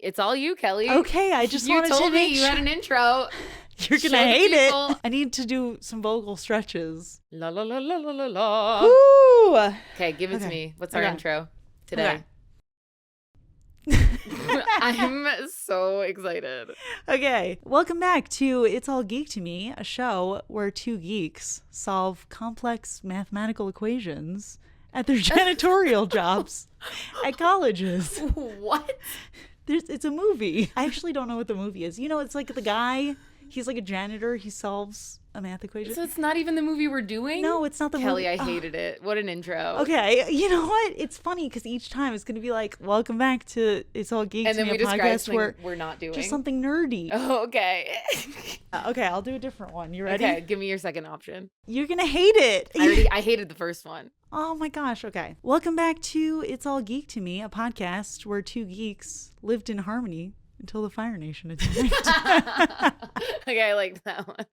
It's all you, Kelly. Okay, I just wanted to You told me make you had an intro. You're gonna hate it. I need to do some vocal stretches. La la la la la la la. Woo! Okay, give it to me. What's our intro today? Okay. I'm so excited. Okay, welcome back to It's All Geek to Me, a show where two geeks solve complex mathematical equations at their janitorial jobs at colleges. What? It's a movie. I actually don't know what the movie is. You know, it's like the guy, he's like a janitor, he solves a math equation. So it's not even the movie we're doing? No, it's not the Kelly, movie. I hated it. What an intro. Okay, you know what? It's funny because each time it's going to be like, welcome back to It's All Geek and to then Me, we a describe podcast something where we're not doing. just something nerdy. Oh, okay. Okay, I'll do a different one. You ready? Okay, give me your second option. You're going to hate it. I hated the first one. Oh my gosh, okay. Welcome back to It's All Geek to Me, a podcast where two geeks lived in harmony until the Fire Nation attacked. Okay, I liked that one.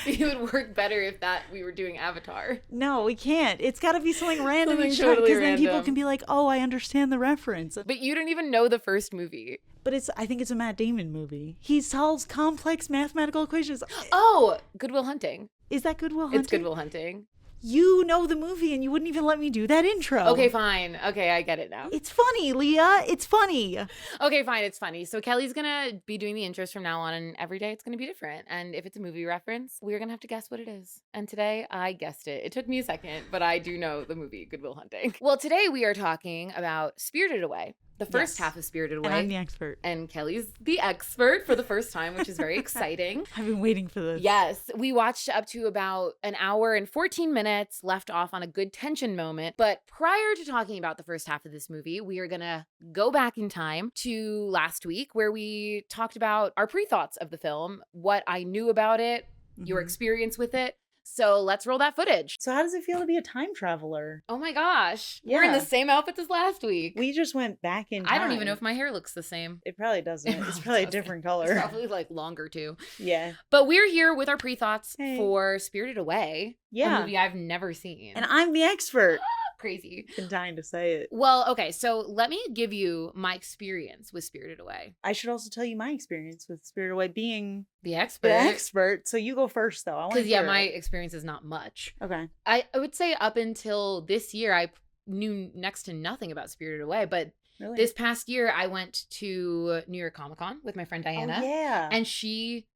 It would work better if we were doing Avatar. No, we can't. It's got to be something random Something each time, totally because then people random. can be like, "Oh, I understand the reference." But you don't even know the first movie. But I think it's a Matt Damon movie. He solves complex mathematical equations. Oh, Good Will Hunting. Is that Good Will Hunting? It's Good Will Hunting. You know the movie and you wouldn't even let me do that intro. Okay, fine. Okay, I get it now. It's funny, Leah. It's funny. Okay, fine. It's funny. So Kelly's going to be doing the intros from now on, and every day it's going to be different. And if it's a movie reference, we're going to have to guess what it is. And today I guessed it. It took me a second, but I do know the movie Good Will Hunting. Well, today we are talking about Spirited Away. The first half of Spirited Away. And I'm the expert. And Kelly's the expert for the first time, which is very exciting. I've been waiting for this. Yes. We watched up to about an hour and 14 minutes, left off on a good tension moment. But prior to talking about the first half of this movie, we are going to go back in time to last week where we talked about our pre-thoughts of the film, what I knew about it, your experience with it. So let's roll that footage. So how does it feel to be a time traveler? Oh my gosh. Yeah. We're in the same outfits as last week. We just went back in time. I don't even know if my hair looks the same. It probably doesn't. It's probably a different color. It's probably like longer too. Yeah. But we're here with our pre-thoughts for Spirited Away. Yeah. A movie I've never seen. And I'm the expert. Crazy. Been dying to say it. Well, okay, so let me give you my experience with Spirited Away. I should also tell you my experience with Spirited Away being the expert. The expert. So you go first, though. Because my experience is not much. Okay. I would say up until this year, I knew next to nothing about Spirited Away, but really? This past year, I went to New York Comic Con with my friend Diana. Oh, yeah. And she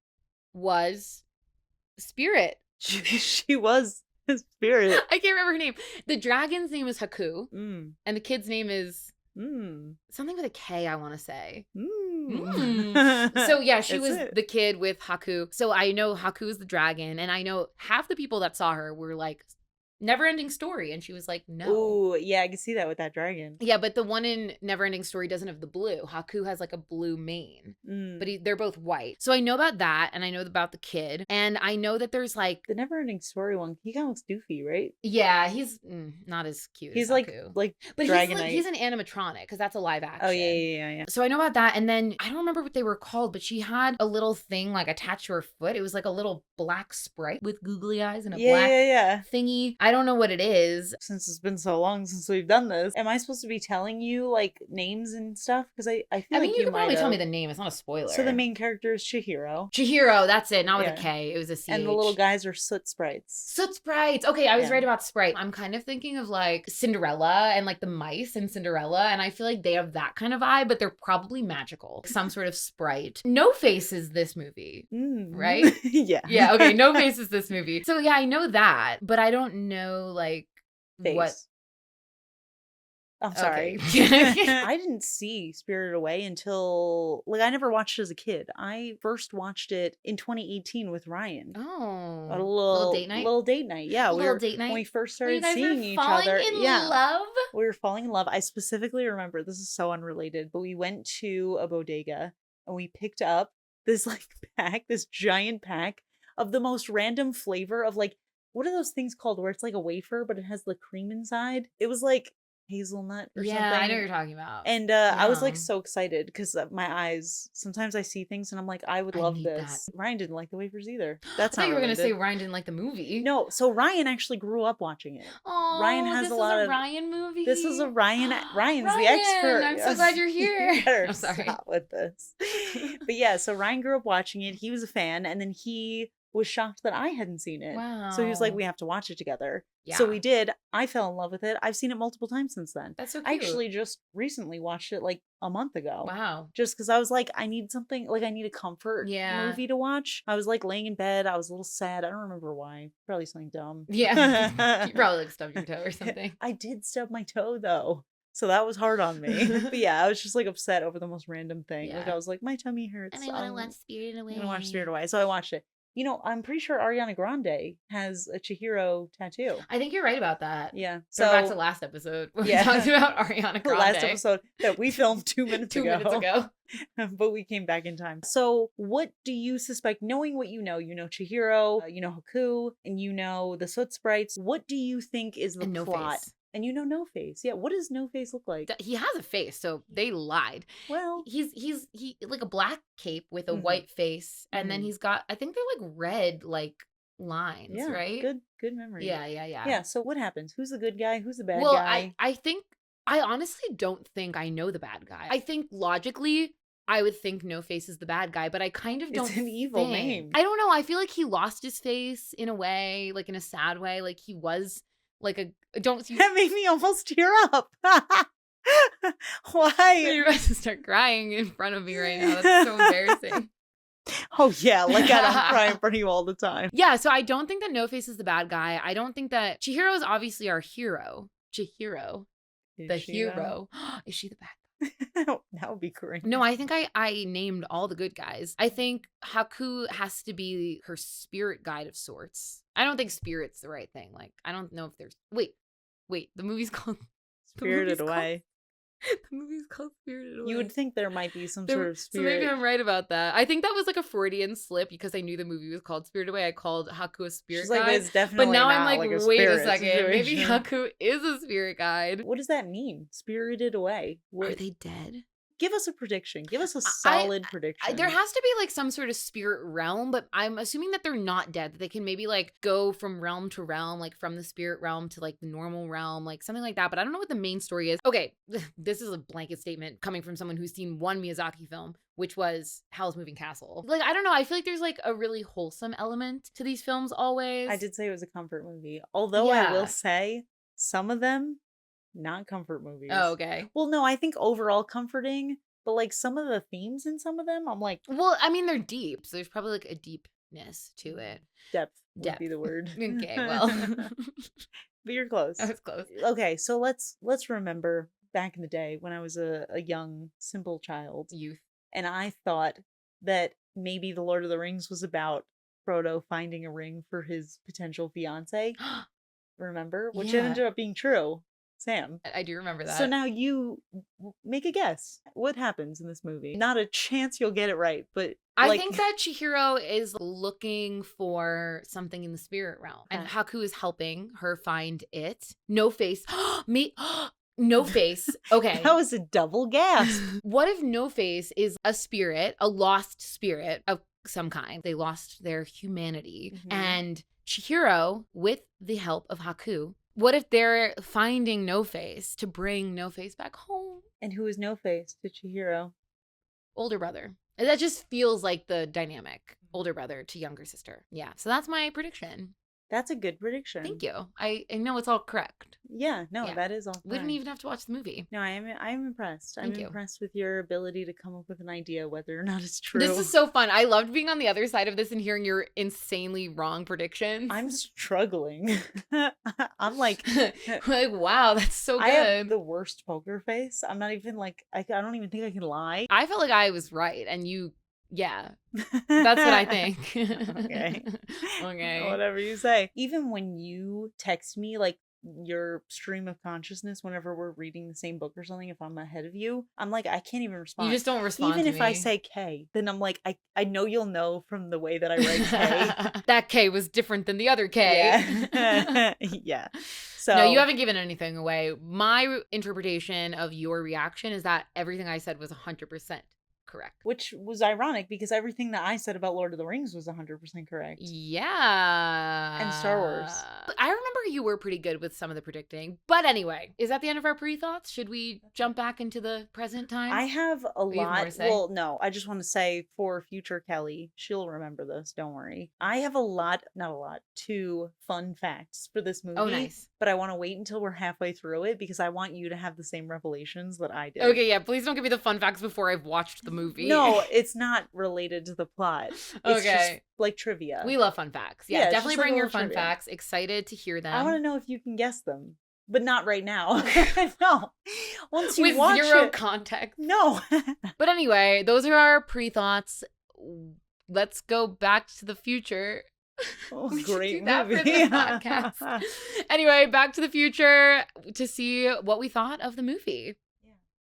was Spirit. She was Spirit. I can't remember her name. The dragon's name is Haku, and the kid's name is something with a K, I want to say. So yeah, she was the kid with Haku. So I know Haku is the dragon, and I know half the people that saw her were like, Never-Ending Story, and she was like, no. Oh, yeah, I can see that with that dragon. Yeah, but the one in Never-Ending Story doesn't have the blue. Haku has like a blue mane, but they're both white. So I know about that, and I know about the kid, and I know that there's like the Never-Ending Story one. He kind of looks doofy, right? Yeah, he's not as cute. He's as like Haku. but he's an animatronic because that's a live action. Oh yeah. So I know about that, and then I don't remember what they were called, but she had a little thing like attached to her foot. It was like a little black sprite with googly eyes and a black thingy. I don't know what it is. Since it's been so long since we've done this, am I supposed to be telling you like names and stuff? Because I feel like you could probably tell me the name. It's not a spoiler. So the main character is Chihiro. Chihiro, that's it. Not with a K. It was a CH. And the little guys are soot sprites. Soot sprites. Okay, I was right about Sprite. I'm kind of thinking of like Cinderella and like the mice in Cinderella, and I feel like they have that kind of vibe, but they're probably magical. Some sort of sprite. No Face is this movie, right? Yeah. Yeah, okay, No Face is this movie. So yeah, I know that, but I don't know like Face. What? I'm sorry. Okay. I didn't see Spirited Away until I never watched it as a kid. I first watched it in 2018 with Ryan. Oh, a little date night. Little date night. Yeah, date night. When we first started seeing each other. Love. We were falling in love. I specifically remember, this is so unrelated, but we went to a bodega and we picked up this this giant pack of the most random flavor of what are those things called where it's like a wafer but it has the cream inside? It was like hazelnut or Yeah, something. I know what you're talking about. And I was like Yum. so excited because my eyes, sometimes I see things and I'm like, I would I love need this. Ryan didn't like the wafers either. I That's thought not you were going to say related. Ryan didn't like the movie. No, so Ryan actually grew up watching it. Ryan Oh, has this a is lot a of. Ryan movie. This is a Ryan's the Ryan, expert. I'm so glad you're here. You better I'm sorry. stop with this. But yeah, so Ryan grew up watching it. He was a fan, and then he was shocked that I hadn't seen it. Wow. So he was like, "We have to watch it together." Yeah. So we did. I fell in love with it. I've seen it multiple times since then. That's so cute. I actually just recently watched it like a month ago. Wow. Just because I was like, I need something, like I need a comfort Yeah. movie to watch. I was like laying in bed. I was a little sad. I don't remember why. Probably something dumb. Yeah. You probably like stubbed your toe or something. I did stub my toe though. So that was hard on me. But yeah, I was just like upset over the most random thing. Like Yeah. I was like, my tummy hurts. And I want to watch Spirited Away. I'm gonna watch Spirit Away. So I watched it. You know, I'm pretty sure Ariana Grande has a Chihiro tattoo. I think you're right about that. Yeah. So back to last episode when we talked about Ariana Grande. Last episode that we filmed 2 minutes 2 minutes ago. But we came back in time. So what do you suspect, knowing what you know Chihiro, you know Haku, and you know the Soot Sprites, what do you think is the And No plot? Face. And you know No Face. Yeah, what does No Face look like? He has a face, so they lied. Well, He like a black cape with a Mhm. white face, and then Mhm. he's got, I think they're like red like lines, yeah, right? Good memory. Yeah. Yeah, so what happens? Who's the good guy? Who's the bad Well, guy? I think I honestly don't think I know the bad guy. I think logically I would think No Face is the bad guy, but I kind of don't It's an evil think. name. I don't know. I feel like he lost his face in a way, like in a sad way. Like he was like a don't you That made me almost tear up. Why? You're about to start crying in front of me right now. That's so embarrassing. Oh yeah, like I don't cry in front of you all the time. Yeah, so I don't think that No Face is the bad guy. I don't think that Chihiro is obviously our hero. Chihiro, the Is she, hero. Is she the bad guy? That would be great. No, I think I named all the good guys. I think Haku has to be her spirit guide of sorts. I don't think spirit's the right thing. Like, I don't know if there's... Wait. The movie's called... Spirited Away. The movie's called Spirited Away. You would think there might be some sort of spirit. So maybe I'm right about that. I think that was like a Freudian slip because I knew the movie was called Spirited Away. I called Haku a spirit She's like, guide. it's definitely But now not I'm like, like a wait a spirit second. Maybe situation. Haku is a spirit guide. What does that mean? Spirited Away. Are they dead? Give us a prediction. Give us a solid prediction. There has to be like some sort of spirit realm, but I'm assuming that they're not dead. That they can maybe like go from realm to realm, like from the spirit realm to like the normal realm, like something like that. But I don't know what the main story is. Okay, this is a blanket statement coming from someone who's seen one Miyazaki film, which was Howl's Moving Castle. Like, I don't know. I feel like there's like a really wholesome element to these films always. I did say it was a comfort movie. Although Yeah. I will say some of them, not comfort movies. Oh, okay. Well, no, I think overall comforting, but like some of the themes in some of them, I'm like, Well, I mean, they're deep, so there's probably like a deepness to it. depth would Depth. be the word. Okay, well. But you're close. That was close. Okay, so let's remember back in the day when I was a young, simple child, Youth. and I thought that maybe The Lord of the Rings was about Frodo finding a ring for his potential fiance. Remember? Which Yeah. ended up being true. Sam. I do remember that. So now you make a guess. What happens in this movie? Not a chance you'll get it right, but I like, think that Chihiro is looking for something in the spirit realm, and Okay. Haku is helping her find it. No Face. Me. No Face. Okay. that was a double gasp. What if No Face is a spirit, a lost spirit of some kind? They lost their humanity. Mhm. And Chihiro, with the help of Haku, what if they're finding No Face to bring No Face back home? And who is No Face to Chihiro? Older brother. That just feels like the dynamic. Older brother to younger sister. Yeah. So that's my prediction. That's a good prediction. Thank you. I know it's all correct. Yeah, no, Yeah. that is all. We didn't fine. even have to watch the movie. No, I am impressed. Thank I'm you. impressed with your ability to come up with an idea whether or not it's true. This is so fun. I loved being on the other side of this and hearing your insanely wrong predictions. I'm struggling. I'm like, like, wow, that's so I have good. the worst poker face. I'm not even like, I don't even think I can lie. I felt like I was right, and you, yeah, that's what I think. Okay. Okay. Whatever you say. Even when you text me like your stream of consciousness whenever we're reading the same book or something. If I'm ahead of you, I'm like, I can't even You respond. just don't respond Even to if I me. say K, then I'm like, I know you'll know from the way that I write K. That K was different than the other K. Yeah. Yeah. So No, you haven't given anything away. My interpretation of your reaction is that everything I said was 100% correct. which was ironic because everything that I said about Lord of the Rings was 100% correct. Yeah. And Star Wars. I remember you were pretty good with some of the predicting. But anyway, is that the end of our pre-thoughts? Should we jump back into the present time? I have a you have more lot. to say? Well, no, I just want to say for future Kelly, she'll remember this. Don't worry. I have two fun facts for this movie. Oh, nice. But I want to wait until we're halfway through it because I want you to have the same revelations that I did. Okay, yeah, please don't give me the fun facts before I've watched the movie. No, it's not related to the plot. It's Okay. just like trivia. We love fun facts. Yeah, Yeah, it's definitely just like bring a your little fun trivia. facts. Excited to hear them. I want to know if you can guess them, but not right now. No. Once you with watch zero it. context. No. But anyway, those are our pre-thoughts. Let's go back to the future. Oh, We should great do that for movie. the podcast. Anyway, Back to the Future to see what we thought of the movie.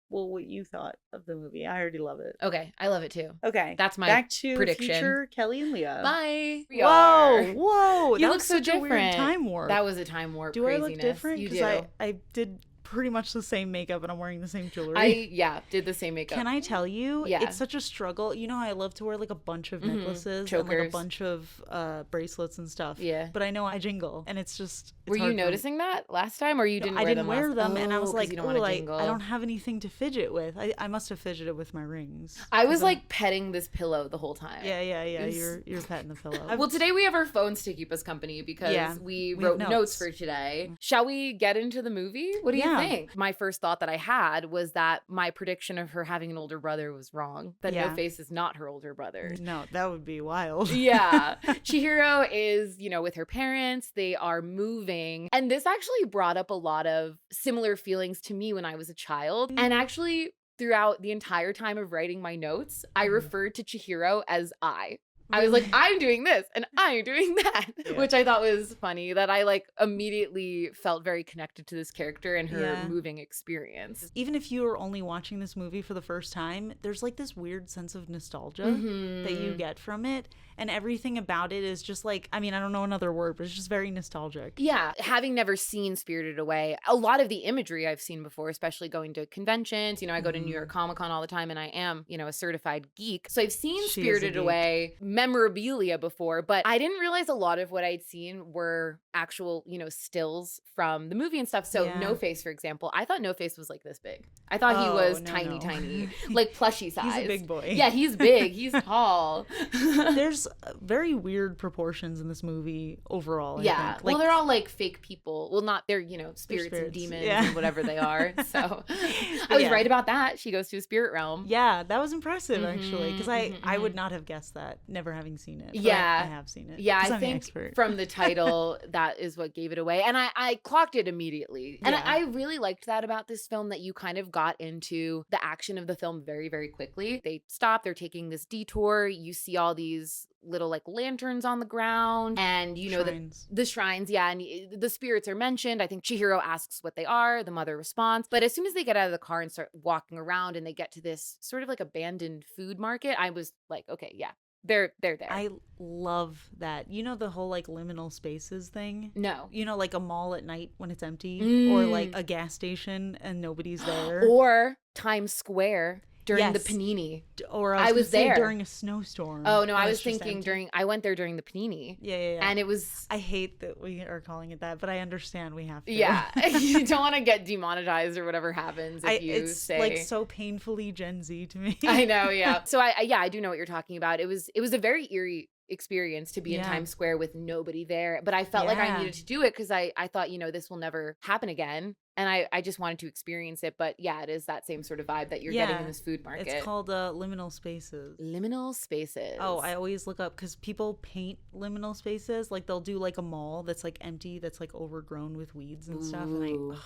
Well, what you thought of the movie. I already love it. Okay, I love it too. Okay. That's my Back to prediction. future Kelly and Leah. Bye. We Whoa, are. whoa. You That look was so such a weird different. time warp. That was a time warp. Do craziness. I look different? You Because do. I did pretty much the same makeup and I'm wearing the same jewelry. I did the same makeup. Can I tell you? Yeah. It's such a struggle. You know, I love to wear like a bunch of necklaces and like a Chokers. bunch of bracelets and stuff. Yeah. But I know I jingle, and it's just. It's Were you hard for me. noticing that last time, or you No, didn't? I didn't wear last- them, and I Oh, was 'cause like, you don't oh, wanna like jingle. I don't have anything to fidget with. I must have fidgeted with my rings. I was 'Cause I'm- like petting this pillow the whole time. Yeah. It was- You're petting the pillow. Well, today we have our phones to keep us company because Yeah, we we wrote have notes notes. for today. Shall we get into the movie? What do you Yeah. think? My first thought that I had was that my prediction of her having an older brother was wrong. That Yeah. No Face is not her older brother. No, that would be wild. Yeah. Chihiro is, with her parents. They are moving. And this actually brought up a lot of similar feelings to me when I was a child. And actually, throughout the entire time of writing my notes, I referred to Chihiro as I. I was like, I'm doing this and I'm doing that, Yeah. which I thought was funny that I like immediately felt very connected to this character and her Yeah. moving experience. Even if you are only watching this movie for the first time, there's like this weird sense of nostalgia that you Mhm. get from it. And everything about it is just like, I mean, I don't know another word, but it's just very nostalgic. Yeah, having never seen Spirited Away, a lot of the imagery I've seen before, especially going to conventions. I go to New York Comic Con all the time and I am, a certified geek. So I've seen She is a Spirited geek. Away memorabilia before, but I didn't realize a lot of what I'd seen were actual, stills from the movie and stuff. So Yeah. No Face, for example, I thought No Face was like this big. I thought he Oh, was no, tiny, no. tiny, like plushy size. He's a big boy. Yeah, he's big. He's tall. There's very weird proportions in this movie overall. I Yeah. think. Well, they're all like fake people. Well, not they're, spirits and spirits. demons Yeah. and whatever they are. So I was Yeah. right about that. She goes to a spirit realm. Yeah, that was impressive actually, because Mhm, I would not have guessed that, never having seen it. But Yeah. I have seen it. Yeah, 'cause I I'm the think expert. from the title, that is what gave it away. And I clocked it immediately. And Yeah. I really liked that about this film, that you kind of got into the action of the film very, very quickly. They stop, they're taking this detour. You see all these little like lanterns on the ground and Shrines. the shrines, yeah, and the spirits are mentioned. I think Chihiro asks what they are, the mother responds. But as soon as they get out of the car and start walking around and they get to this sort of like abandoned food market, I was like, okay, yeah, they're there. I love that. You know the whole like liminal spaces thing? No. Like a mall at night when it's empty, or like Mm. a gas station and nobody's there, Or Times Square during the Yes. panini. or I I was was there there. during a snowstorm. Oh no, I and was it's just thinking empty. I went there during the panini. Yeah. And it was I hate that we are calling it that, but I understand we have to. yeah, you don't want to get demonetized or whatever happens if you it's say like so painfully Gen Z to me. I know, yeah. So I do know what you're talking about. It was a very eerie experience to be in Yeah. Times Square with nobody there, but I felt like I Yeah. needed to do it because I thought, this will never happen again. And I just wanted to experience it. But yeah, it is that same sort of vibe that you're getting in this food market. It's called liminal spaces. Liminal spaces. Oh, I always look up because people paint liminal spaces. Like they'll do like a mall that's like empty, that's like overgrown with weeds and stuff. And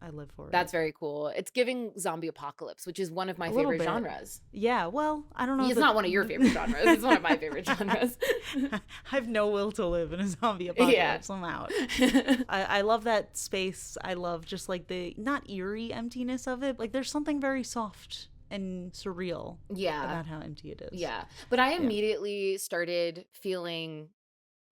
I live for it. That's very cool. It's giving zombie apocalypse, which is one of my favorite genres. Yeah, well, I don't know. It's not one of your favorite genres. It's one of my favorite genres. I have no will to live in a zombie apocalypse. I'm out. I love that space. I love just like the not eerie emptiness of it. Like there's something very soft and surreal about how empty it is. Yeah. But I immediately started feeling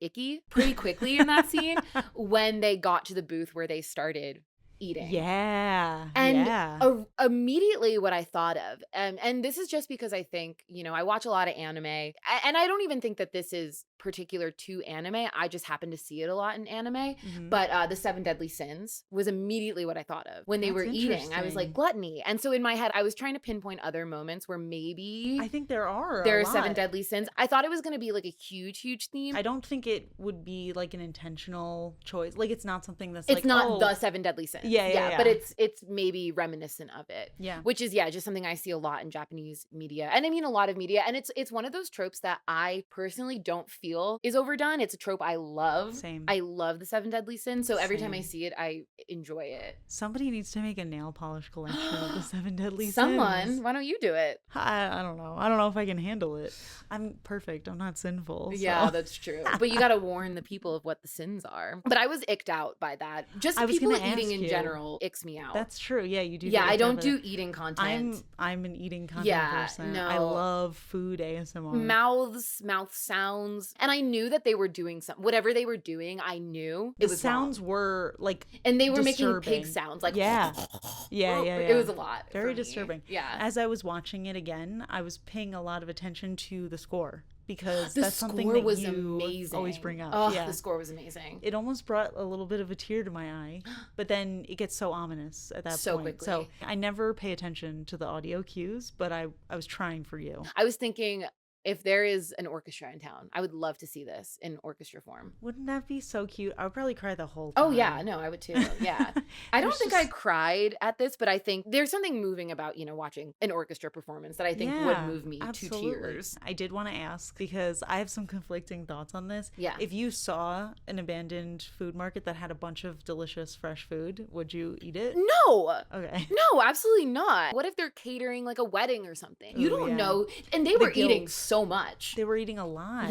icky pretty quickly in that scene when they got to the booth where they started eating. Yeah. And immediately what I thought of, and this is just because I think, I watch a lot of anime, and I don't even think that this is particular to anime. I just happen to see it a lot in anime. But the 7 Deadly Sins was immediately what I thought of when they were eating. I was like, gluttony. And so in my head, I was trying to pinpoint other moments where maybe I think there are 7 Deadly Sins. I thought it was going to be like a huge theme. I don't think it would be like an intentional choice. Like it's not something that's it's not the 7 Deadly Sins. Yeah. But it's maybe reminiscent of it. Yeah. Which is just something I see a lot in Japanese media. And I mean a lot of media. And it's one of those tropes that I personally don't feel is overdone. It's a trope I love. Same. I love the 7 Deadly Sins. So every time I see it, I enjoy it. Somebody needs to make a nail polish collection of the 7 Deadly Sins. Someone. Why don't you do it? I don't know. I don't know if I can handle it. I'm perfect. I'm not sinful. So. Yeah, that's true. But you got to warn the people of what the sins are. But I was icked out by that. Just people eating in general icks me out. That's true. Yeah, you do. Yeah, I don't do eating content. I'm an eating content person. No. I love food ASMR. Mouth sounds. And I knew that they were doing something. Whatever they were doing, I knew it was sounds wrong. Were like and they were disturbing. making pig sounds like yeah. It was a lot. Very disturbing. Yeah. As I was watching it again, I was paying a lot of attention to the score. Because that's something that you amazing. Always bring up. Oh, the score was amazing. It almost brought a little bit of a tear to my eye, but then it gets so ominous at that point. So quickly. So I never pay attention to the audio cues, but I was trying for you. I was thinking, if there is an orchestra in town, I would love to see this in orchestra form. Wouldn't that be so cute? I would probably cry the whole time. Oh, yeah. No, I would too. Yeah. I don't think I cried at this, but I think there's something moving about, watching an orchestra performance that I think would move me to tears. I did want to ask, because I have some conflicting thoughts on this. Yeah. If you saw an abandoned food market that had a bunch of delicious fresh food, would you eat it? No. Okay. No, absolutely not. What if they're catering like a wedding or something? You don't know. And they were eating so much. They were eating a lot.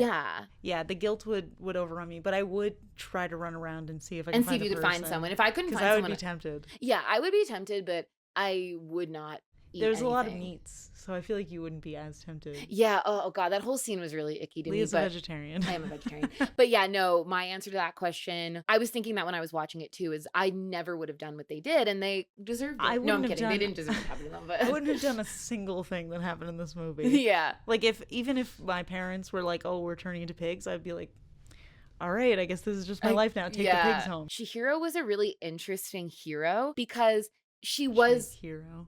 Yeah, the guilt would overrun me, but I would try to run around and see if I could find someone. If I couldn't find someone, I would be tempted. Yeah, I would be tempted, but I would not eat There's anything. A lot of meats, so I feel like you wouldn't be as tempted. Yeah. Oh God, that whole scene was really icky to me. Leah's a vegetarian. I am a vegetarian. But yeah, no, my answer to that question, I was thinking that when I was watching it too, is I never would have done what they did, and they deserved it. No, I'm kidding. They didn't deserve what happened to them. But I wouldn't have done a single thing that happened in this movie. Yeah. Like even if my parents were like, "Oh, we're turning into pigs," I'd be like, all right, I guess this is just my life now. Take the pigs home. Chihiro was a really interesting hero because she was Chihiro.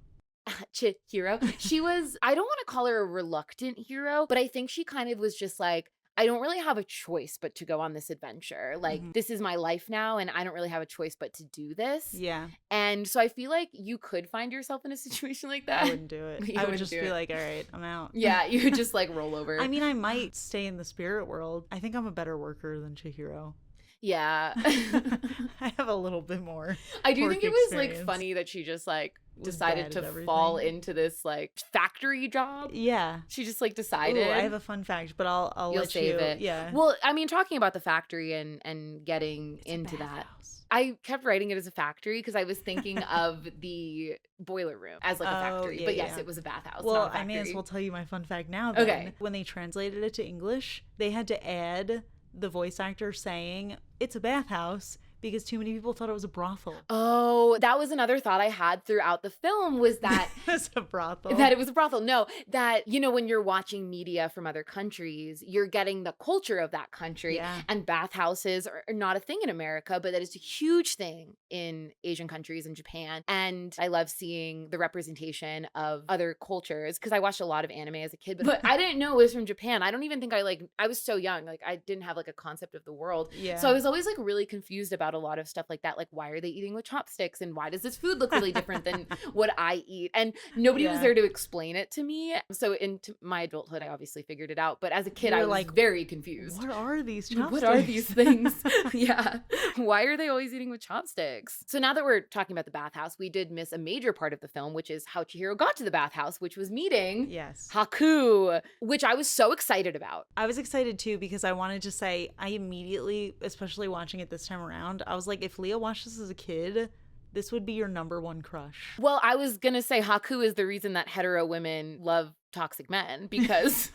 She was, I don't want to call her a reluctant hero, but I think she kind of was just like, I don't really have a choice but to go on this adventure. Like, this is my life now, and I don't really have a choice but to do this. Yeah. And so I feel like you could find yourself in a situation like that. I wouldn't do it. I would just be like, all right, I'm out. Yeah, you would just like roll over. I mean, I might stay in the spirit world. I think I'm a better worker than Chihiro. Yeah. I have a little bit more. I do think it was like funny that she just like decided to fall into this like factory job. Yeah. She just like decided. Ooh, I have a fun fact, but I'll let save it. Yeah. Well, I mean, talking about the factory and getting into that. I kept writing it as a factory because I was thinking of the boiler room as like a factory. But yes, it was a bathhouse. Well, I may as well tell you my fun fact now then. Okay. When they translated it to English, they had to add the voice actor saying it's a bathhouse because too many people thought it was a brothel. Oh, that was another thought I had throughout the film was that it's a brothel. That it was a brothel. No, that, you know, when you're watching media from other countries, you're getting the culture of that country. Yeah. And bathhouses are not a thing in America, but that is a huge thing in Asian countries and Japan. And I love seeing the representation of other cultures because I watched a lot of anime as a kid, but I didn't know it was from Japan. I don't even think I was so young. Like I didn't have like a concept of the world. Yeah. So I was always like really confused about about a lot of stuff like that. Like, why are they eating with chopsticks? And why does this food look really different than what I eat? And nobody was there to explain it to me. So into my adulthood, I obviously figured it out. But as a kid, I was like very confused. What are these chopsticks? What are these things? Yeah. Why are they always eating with chopsticks? So now that we're talking about the bathhouse, we did miss a major part of the film, which is how Chihiro got to the bathhouse, which was meeting Haku, which I was so excited about. I was excited too because I wanted to say, I immediately, especially watching it this time around, I was like, if Leah watched this as a kid, this would be your number one crush. Well, I was going to say Haku is the reason that hetero women love toxic men, because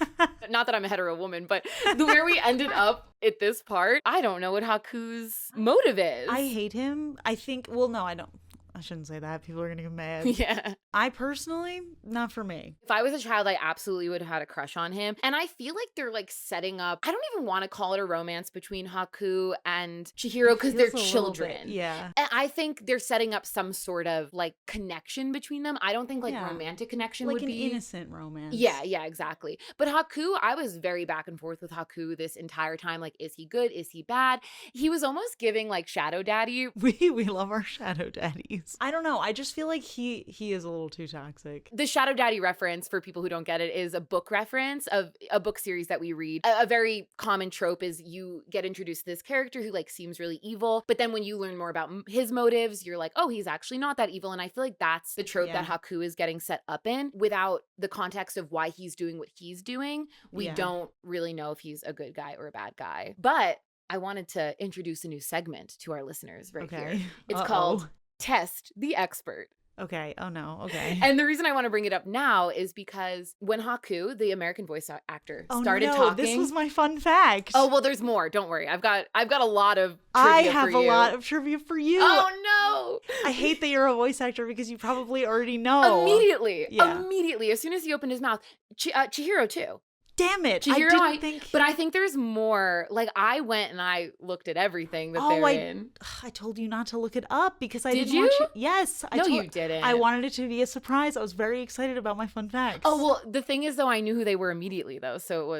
not that I'm a hetero woman, but where we ended up at this part, I don't know what Haku's motive is. I hate him. I think, well, no, I don't. I shouldn't say that. People are going to get mad. Yeah. I personally, not for me. If I was a child, I absolutely would have had a crush on him. And I feel like they're like setting up, I don't even want to call it a romance between Haku and Chihiro because they're children. Yeah. And I think they're setting up some sort of like connection between them. I don't think like romantic connection like would be. Like an innocent romance. Yeah, exactly. But Haku, I was very back and forth with Haku this entire time. Like, is he good? Is he bad? He was almost giving like Shadow Daddy. We love our Shadow Daddies. I don't know. I just feel like he is a little too toxic. The Shadow Daddy reference, for people who don't get it, is a book reference of a book series that we read. A very common trope is you get introduced to this character who like seems really evil, but then when you learn more about his motives, you're like, oh, he's actually not that evil. And I feel like that's the trope that Haku is getting set up in. Without the context of why he's doing what he's doing, we don't really know if he's a good guy or a bad guy. But I wanted to introduce a new segment to our listeners here. It's called Test the Expert. Okay. Oh no. Okay. And the reason I want to bring it up now is because when Haku, the American voice actor, started talking. This was my fun fact. Oh well, there's more. Don't worry. I've got a lot of trivia I have a lot of trivia for you. Oh no. I hate that you're a voice actor because you probably already know. Immediately. As soon as he opened his mouth. Chihiro too. Damn it. Chihiro, I didn't think. But I think there's more. Like, I went and I looked at everything that they're in. I told you not to look it up because I didn't you? want you. Yes. You didn't. I wanted it to be a surprise. I was very excited about my fun facts. Oh, well, the thing is, though, I knew who they were immediately, though. So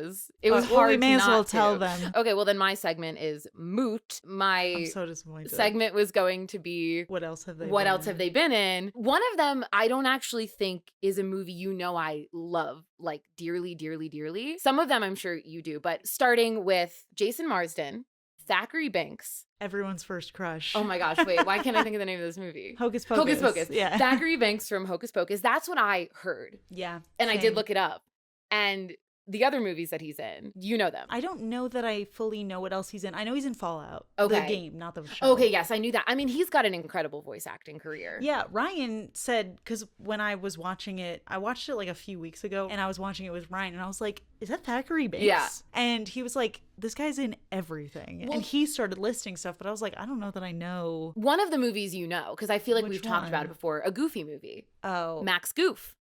it was hard we may as well tell them. Okay, well, then my segment is moot. I'm so disappointed. Segment was going to be What else have they been in? One of them, I don't actually think is a movie I love, like, dearly, dearly, dearly. Some of them I'm sure you do, but starting with Jason Marsden, Thackeray Banks. Everyone's first crush. Oh my gosh, wait, why can't I think of the name of this movie? Hocus Pocus. Hocus Pocus. Yeah. Thackeray Banks from Hocus Pocus. That's what I heard. Yeah. And I did look it up. And the other movies that he's in, you know them. I don't know that I fully know what else he's in. I know he's in Fallout. Okay. The game, not the show. Okay, yes, I knew that. I mean, he's got an incredible voice acting career. Yeah, Ryan said, because when I was watching it, I watched it like a few weeks ago, and I was watching it with Ryan, and I was like, is that Thackeray Banks? Yeah. And he was like, this guy's in everything. Well, and he started listing stuff, but I was like, I don't know that I know. One of the movies you know, because I feel like we've talked about it before, a Goofy movie. Oh. Max Goof.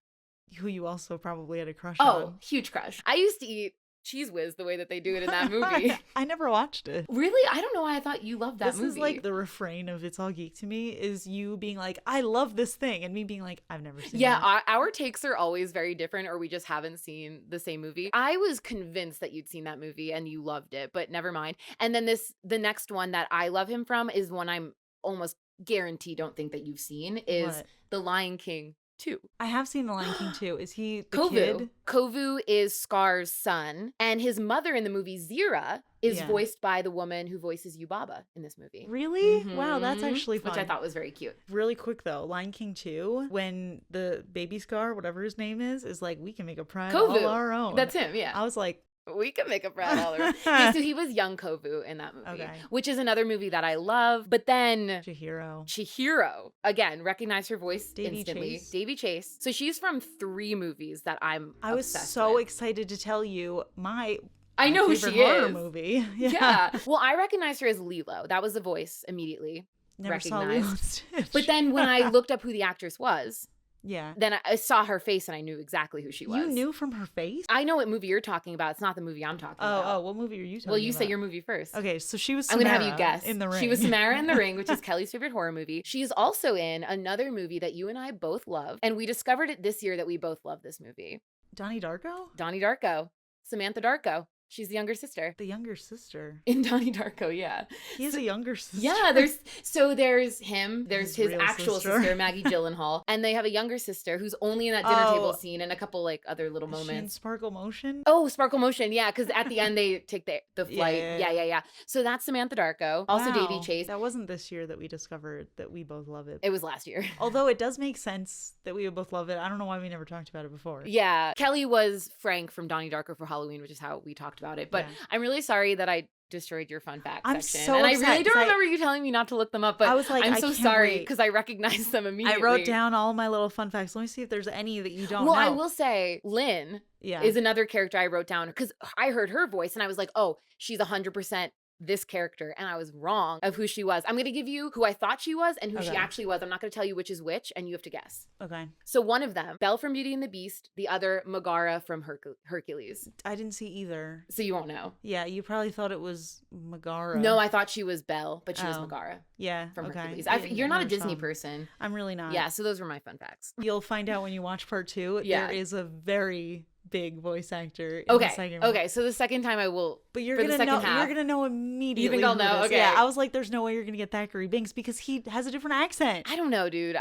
Who you also probably had a crush on. Oh, huge crush. I used to eat Cheese Whiz the way that they do it in that movie. I never watched it. Really? I don't know why I thought you loved that movie. This is like the refrain of It's All Geek to me is you being like, I love this thing, and me being like, I've never seen it. Yeah, our takes are always very different, or we just haven't seen the same movie. I was convinced that you'd seen that movie and you loved it, but never mind. And then the next one that I love him from is one I'm almost guaranteed don't think that you've seen is The Lion King 2. I have seen The Lion King 2. Is he the Kovu. kid? Kovu is Scar's son, and his mother in the movie Zira is voiced by the woman who voices Yubaba in this movie. Really? Mm-hmm. Wow, that's actually fun. Which I thought was very cute. Really quick though, Lion King 2, when the baby Scar, whatever his name is like, we can make a pride all our own. That's him, yeah. I was like, we can make a pride all our own. Yeah, so he was young Kovu in that movie, which is another movie that I love. But then Chihiro, again, recognize her voice instantly. Davy Chase. So she's from 3 movies that I was so with. Excited to tell you I know who she horror is. Movie. Yeah. Well, I recognized her as Lilo. That was the voice immediately. Never saw Lilo and Stitch. But then when I looked up who the actress was, yeah, then I saw her face and I knew exactly who she was. You knew from her face? I know what movie you're talking about. It's not the movie I'm talking about. Oh, what movie are you talking about? Well, you say your movie first. Okay, so she was Samara. I'm going to have you guess. In The Ring. She was Samara in The Ring, which is Kelly's favorite horror movie. She's also in another movie that you and I both love. And we discovered it this year that we both love this movie. Donnie Darko? Donnie Darko. Samantha Darko. She's the younger sister. The younger sister. In Donnie Darko, yeah. He has a younger sister. Yeah, there's him, there's his actual sister, Maggie Gyllenhaal, and they have a younger sister who's only in that dinner table scene and a couple like other little moments. She in Sparkle Motion? Oh, Sparkle Motion, yeah, because at the end they take the flight. Yeah. So that's Samantha Darko. Also Davy Chase. That wasn't this year that we discovered that we both love it. It was last year. Although it does make sense that we would both love it. I don't know why we never talked about it before. Yeah. Kelly was Frank from Donnie Darko for Halloween, which is how we talked about it. But I'm really sorry that I destroyed your fun fact section. So and upset, I really don't remember you telling me not to look them up, but I was like, I'm so sorry because I recognized them immediately. I wrote down all my little fun facts. Let me see if there's any that you don't know. Well, I will say Lynn is another character I wrote down because I heard her voice and I was like, oh, she's 100% this character, and I was wrong of who she was. I'm going to give you who I thought she was and who she actually was. I'm not going to tell you which is which, and you have to guess. Okay. So one of them, Belle from Beauty and the Beast, the other Megara from Hercules. I didn't see either. So you won't know. Yeah, you probably thought it was Megara. No, I thought she was Belle, but she was Megara. Yeah, from Hercules. Yeah, you're not a Disney person. I'm really not. Yeah, so those were my fun facts. You'll find out when you watch part 2. Yeah. There is a very big voice actor in the second one. Okay, so the second time I will. But you're gonna know. You're gonna know immediately. You think I'll know? Okay. Yeah, I was like, "There's no way you're gonna get Thackeray Binks because he has a different accent." I don't know, dude.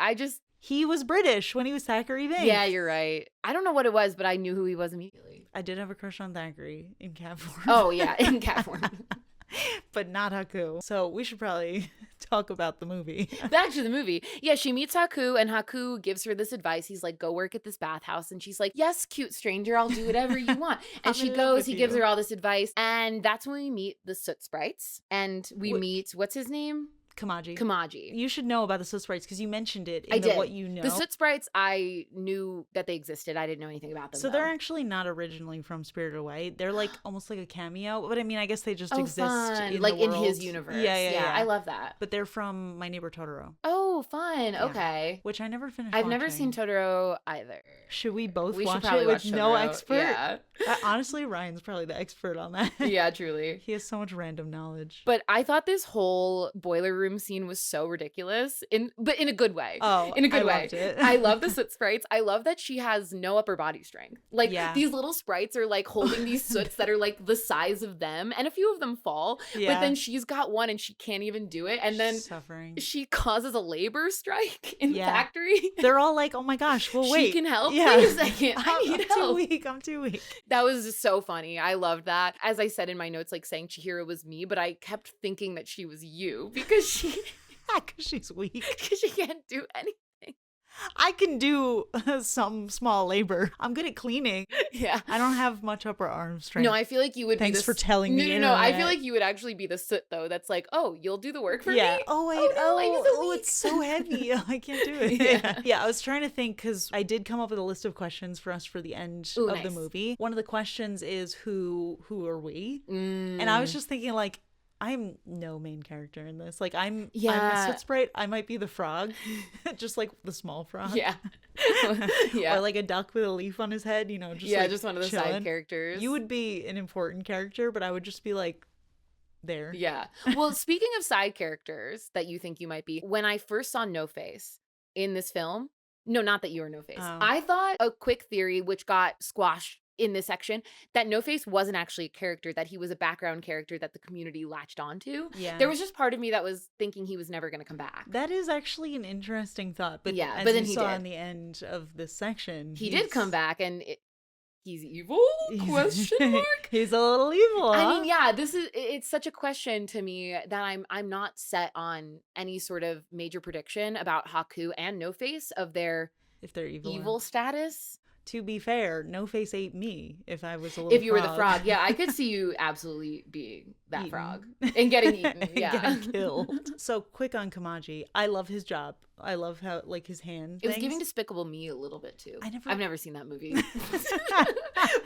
He was British when he was Thackeray Binks. Yeah, you're right. I don't know what it was, but I knew who he was immediately. I did have a crush on Thackeray in cat form. Oh yeah, in cat form. But not Haku. So we should probably talk about the movie. Back to the movie. Yeah, she meets Haku and Haku gives her this advice. He's like, go work at this bathhouse. And she's like, yes, cute stranger, I'll do whatever you want. And she goes, he gives her all this advice. And that's when we meet the Soot Sprites. And we meet, what's his name? Kamaji. You should know about the Soot Sprites because you mentioned it in what you know. The Soot Sprites, I knew that they existed. I didn't know anything about them. So they're actually not originally from Spirited Away. They're like almost like a cameo. But I mean, I guess they just exist in like the world. In his universe. Yeah. I love that. But they're from My Neighbor Totoro. Oh, fun. Yeah. Okay. Which I never finished I've never seen Totoro either. Should we both watch it with no expert? Yeah. Honestly, Ryan's probably the expert on that. Yeah, truly. He has so much random knowledge. But I thought this whole boiler room scene was so ridiculous, but in a good way. Oh, in a good way. Loved it. I love the Soot Sprites. I love that she has no upper body strength. Like these little sprites are like holding these soots that are like the size of them, and a few of them fall. Yeah. But then she's got one and she can't even do it, and she's then suffering. She causes a labor strike in the factory. They're all like, "Oh my gosh, well wait, she can help. Yeah. Wait a second, I need help. I'm too weak." That was just so funny. I loved that. As I said in my notes, like saying Chihiro was me, but I kept thinking that she was you because she. Because she's weak. Because she can't do anything. I can do some small labor. I'm good at cleaning. Yeah. I don't have much upper arm strength. No, I feel like you would Thanks for telling me. No, I feel like you would actually be the soot, though. That's like, oh, you'll do the work for me? Oh, wait. It's so heavy. I can't do it. Yeah, I was trying to think because I did come up with a list of questions for us for the end of the movie. One of the questions is who are we? And I was just thinking like, I'm no main character in this. Like, I'm a Soot Sprite. I might be the frog. Just like the small frog. Yeah. Or like a duck with a leaf on his head, you know, just one of the side characters. You would be an important character, but I would just be like there. Yeah. Well, speaking of side characters that you think you might be, when I first saw No Face in this film, no, not that you were No Face. I thought a quick theory, which got squashed in this section, that No Face wasn't actually a character, that he was a background character that the community latched onto. Yeah. There was just part of me that was thinking he was never going to come back. That is actually an interesting thought. But yeah, as but then you he saw did. in the end of this section, he did come back, and he's evil? Question mark? He's a little evil, huh? I mean, yeah, it's such a question to me that I'm not set on any sort of major prediction about Haku and No Face of their if they're evil status. To be fair, No Face ate me if I was a little If you were the frog. Yeah, I could see you absolutely being that frog and getting eaten. And getting killed. So quick on Kamaji. I love his job. I love how, like, his hand It was giving Despicable Me a little bit, too. I've never seen that movie.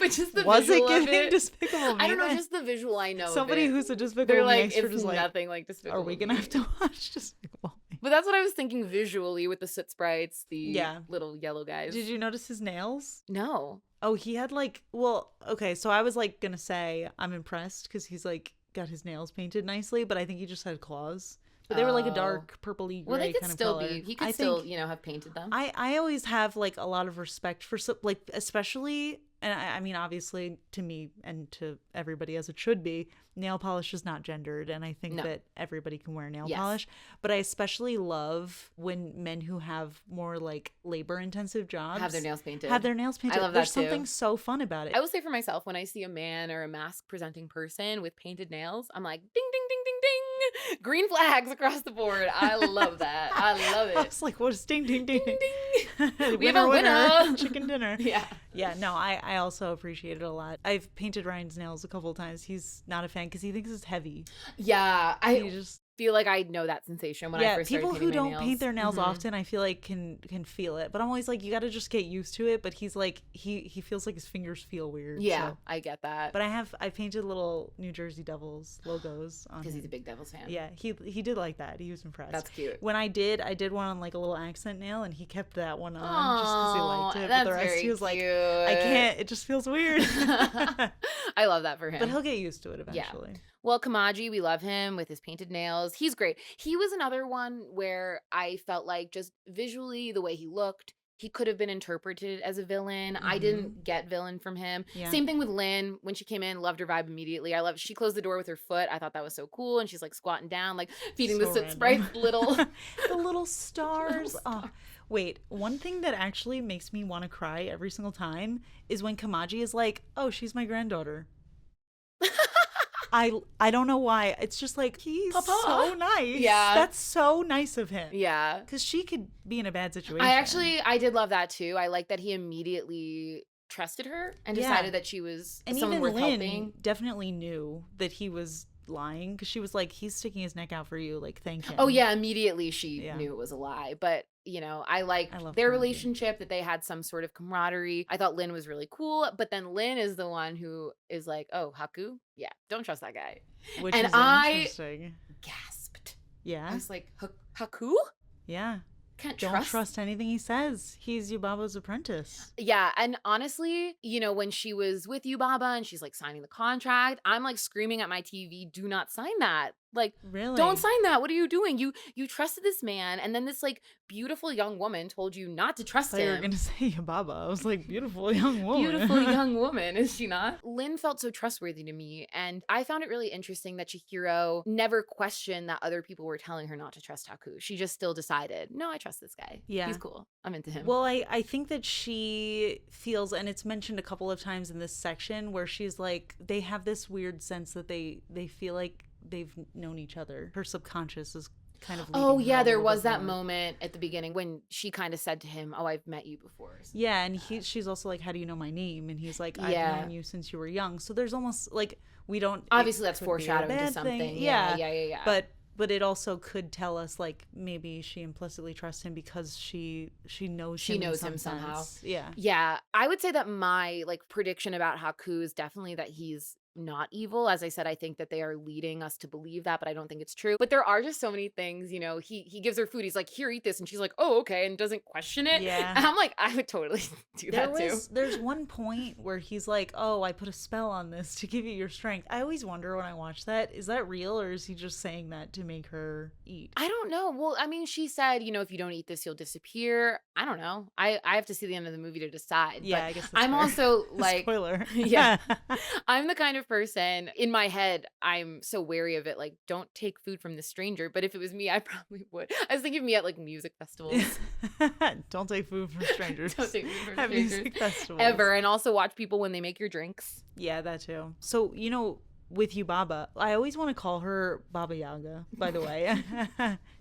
But just the was visual it giving of it. Despicable Me? I don't know, just the visual I know Somebody of it. who's a Despicable They're Me like, expert it's is like, nothing like Despicable are we going to have to watch Despicable Me? But that's what I was thinking visually with the Soot Sprites, the little yellow guys. Did you notice his nails? No. Oh, he had like, well, okay, so I was like going to say I'm impressed because he's like got his nails painted nicely, but I think he just had claws. But they were like a dark purpley gray well, they could kind of still color. He could still, have painted them. I always have like a lot of respect for like, especially And I mean, obviously, to me and to everybody as it should be, nail polish is not gendered. And I think that everybody can wear nail polish. But I especially love when men who have more like labor intensive jobs have their nails painted. I love that There's too. Something so fun about it. I will say for myself, when I see a man or a mask presenting person with painted nails, I'm like, ding, ding, ding, ding, ding. Green flags across the board. I love that. I love it. I was like, what is ding, ding, ding, ding, ding. We winner, have a winner. Chicken dinner. Yeah. Yeah, no, I also appreciate it a lot. I've painted Ryan's nails a couple of times. He's not a fan because he thinks it's heavy. Yeah, I just feel like I know that sensation when I first started painting my nails. People who don't paint their nails often, I feel like can feel it. But I'm always like, you got to just get used to it. But he's like, he feels like his fingers feel weird. Yeah, so. I get that. But I painted little New Jersey Devils logos on because he's a big Devils fan. Yeah, he did like that. He was impressed. That's cute. When I did one on like a little accent nail, and he kept that one on just because he liked it. That's but the rest very he was cute. like, I can't. It just feels weird. I love that for him. But he'll get used to it eventually. Yeah. Well, Kamaji, we love him with his painted nails. He's great. He was another one where I felt like just visually the way he looked, he could have been interpreted as a villain. I didn't get villain from him. Yeah. Same thing with Lynn. When she came in, loved her vibe immediately. She closed the door with her foot. I thought that was so cool. And she's like squatting down, like feeding the soot sprites little. The little stars. Oh. Wait, one thing that actually makes me want to cry every single time is when Kamaji is like, oh, she's my granddaughter. I don't know why. It's just like, he's Papa. so nice. Yeah. That's so nice of him. Yeah. Because she could be in a bad situation. I did love that too. I like that he immediately trusted her and decided that she was someone worth helping. Definitely knew that he was lying because she was like, he's sticking his neck out for you, like, thank him. Oh yeah, immediately she knew it was a lie. But I liked their relationship, that they had some sort of camaraderie. I thought Lynn was really cool, but then Lynn is the one who is like, oh, Haku? Yeah, don't trust that guy. Which is interesting. Gasped. Yeah. I was like, Haku? Yeah. Don't trust anything he says. He's Yubaba's apprentice. Yeah, and honestly, when she was with Yubaba and she's like signing the contract, I'm like screaming at my TV, do not sign that. Like, really? Don't sign that. What are you doing? You trusted this man, and then this like beautiful young woman told you not to trust him. You were gonna say Yubaba. I was like, beautiful young woman. Beautiful young woman, is she not? Lynn felt so trustworthy to me, and I found it really interesting that Chihiro never questioned that other people were telling her not to trust Haku. She just still decided, no, I trust this guy. Yeah, he's cool. I'm into him. Well, I think that she feels, and it's mentioned a couple of times in this section, where she's like, they have this weird sense that they feel like they've known each other. Her subconscious is kind of there was that moment at the beginning when she kind of said to him, oh, I've met you before. Yeah, and she's also like, how do you know my name? And he's like, I've known you since you were young. So there's almost like, we don't, obviously that's foreshadowing to something. Yeah. But it also could tell us, like, maybe she implicitly trusts him because she knows him somehow. Yeah. I would say that my like prediction about Haku is definitely that he's not evil. As I said, I think that they are leading us to believe that, but I don't think it's true. But there are just so many things, he gives her food. He's like, here, eat this. And she's like, oh, okay. And doesn't question it. Yeah. And I'm like, I would totally do that too. There's one point where he's like, oh, I put a spell on this to give you your strength. I always wonder when I watch that, is that real or is he just saying that to make her eat? I don't know. Well, I mean, she said, if you don't eat this, you'll disappear. I don't know. I have to see the end of the movie to decide. Yeah, but I guess that's I'm fair. Also like, spoiler. Yeah. I'm the kind of person, in my head, I'm so wary of it. Like, don't take food from the stranger. But if it was me, I probably would. I was thinking of me at like music festivals. Don't take food from strangers. Don't take food from at strangers. Music festivals. Ever. And also watch people when they make your drinks. Yeah, that too. So, with Yubaba, I always want to call her Baba Yaga, by the way.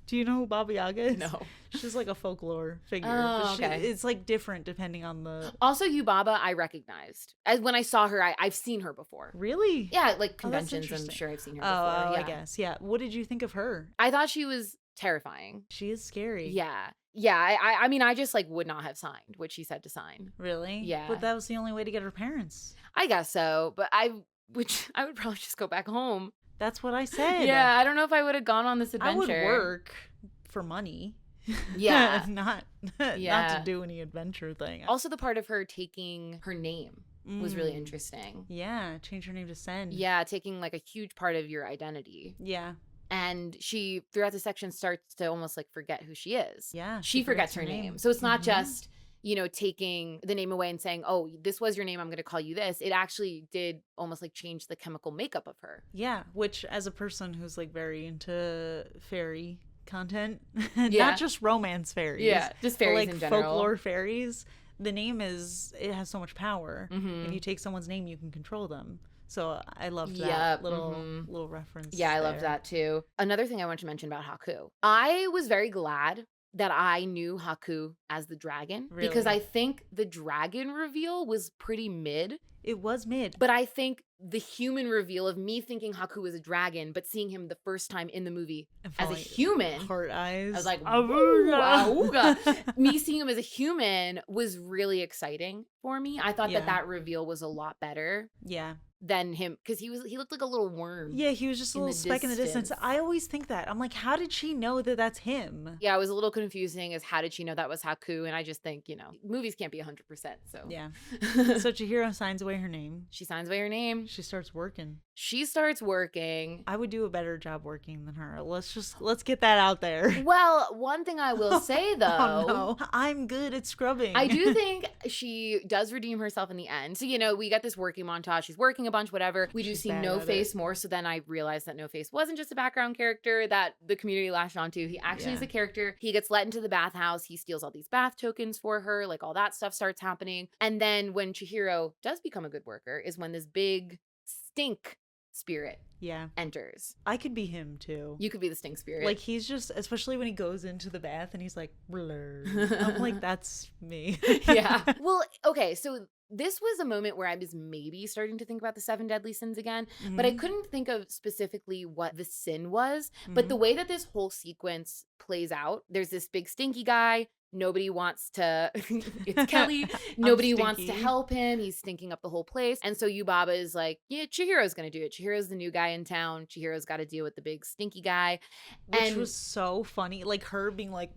Do you know who Baba Yaga is? No. She's like a folklore figure. Oh, okay. It's like different depending on the... Also, Yubaba, I recognized. As when I saw her, I've seen her before. Really? Yeah, like conventions, I'm sure I've seen her before. Oh, yeah. I guess. Yeah. What did you think of her? I thought she was terrifying. She is scary. Yeah. Yeah, I mean, I just like would not have signed what she said to sign. Really? Yeah. But that was the only way to get her parents. I guess so, but I would probably just go back home. That's what I said. Yeah, I don't know if I would have gone on this adventure. I would work for money. Yeah. not to do any adventure thing. Also, the part of her taking her name was really interesting. Yeah, change her name to Sen. Yeah, taking like a huge part of your identity. Yeah. And she, throughout the section, starts to almost like forget who she is. Yeah. She forgets her name. So it's not just, taking the name away and saying, oh, this was your name, I'm going to call you this, it actually did almost like change the chemical makeup of her. Yeah, which as a person who's like very into fairy content, Yeah. not just romance fairies. Yeah, just fairies but like in general. folklore fairies, the name it has so much power. Mhm. If you take someone's name, you can control them. So I loved that Yep, little reference. Yeah, I love there. that too. Another thing I want to mention about Haku. I was very glad that I knew Haku as the dragon because Really? I think the dragon reveal was pretty mid. It was mid. But I think the human reveal of me thinking Haku was a dragon, but seeing him the first time in the movie And as a falling- human, Heart eyes. I was like, Awooga. awooga. Me seeing him as a human was really exciting for me. I thought Yeah. that reveal was a lot better Yeah. than him because he looked like a little worm. Yeah, he was just a In little the speck in the distance. distance. I always think that. I'm like, how did she know that that's him? Yeah, it was a little confusing as how did she know that was Haku? And I just think, movies can't be 100%. So Yeah. So Chihiro signs away her name. she signs away her name. She starts working. She starts working. I would do a better job working than her. Let's get that out there. Well, one thing I will say though, Oh no, I'm good at scrubbing. I do think she does redeem herself in the end. So, we got this working montage. She's working a bunch, whatever. We do She's see bad No at Face more. So then I realized that No Face wasn't just a background character that the community latched onto. He actually is Yeah. a character. He gets let into the bathhouse. He steals all these bath tokens for her. Like all that stuff starts happening. And then when Chihiro does become a good worker is when this big stink spirit Yeah, enters. I could be him too. You could be the stink spirit. Like he's just, especially when he goes into the bath and he's like, blur. I'm like, that's me. Yeah. Well, okay. So this was a moment where I was maybe starting to think about the 7 deadly sins again, but I Mhm. couldn't think of specifically what the sin was. But the way that this whole sequence plays out, there's this big stinky guy. Nobody wants to, it's Kelly. Nobody wants to stinky. help him. He's stinking up the whole place. And so Yubaba is like, yeah, Chihiro's going to do it. Chihiro's the new guy in town. Chihiro's got to deal with the big stinky guy. Which And- was so funny. Like her being like,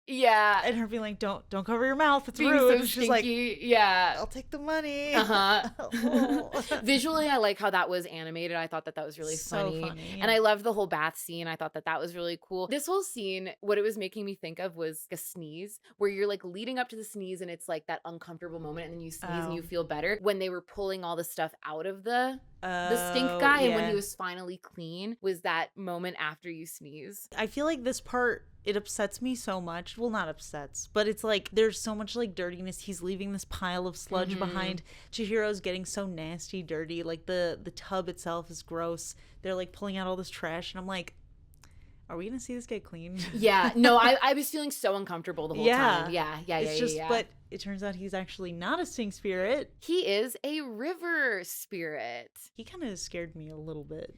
Yeah. and her being like, don't cover your mouth. It's Being rude. so And she's like, stinky. Yeah. I'll take the money. Uh-huh. Oh. Visually, I like how that was animated. I thought that was really So funny. And I loved the whole bath scene. I thought that was really cool. This whole scene, what it was making me think of was a sneeze, where you're like leading up to the sneeze and it's like that uncomfortable moment and then you sneeze and you feel better. When they were pulling all the stuff out of the stink guy and when he was finally clean was that moment after you sneeze. I feel like this part, it upsets me so much. Well, not upsets, but it's like there's so much like dirtiness. He's leaving this pile of sludge behind. Chihiro's getting so nasty, dirty. Like the tub itself is gross. They're like pulling out all this trash, and I'm like, are we gonna see this get cleaned? Yeah, no, I was feeling so uncomfortable the whole time. Yeah. It's just, but it turns out he's actually not a stink spirit. He is a river spirit. He kind of scared me a little bit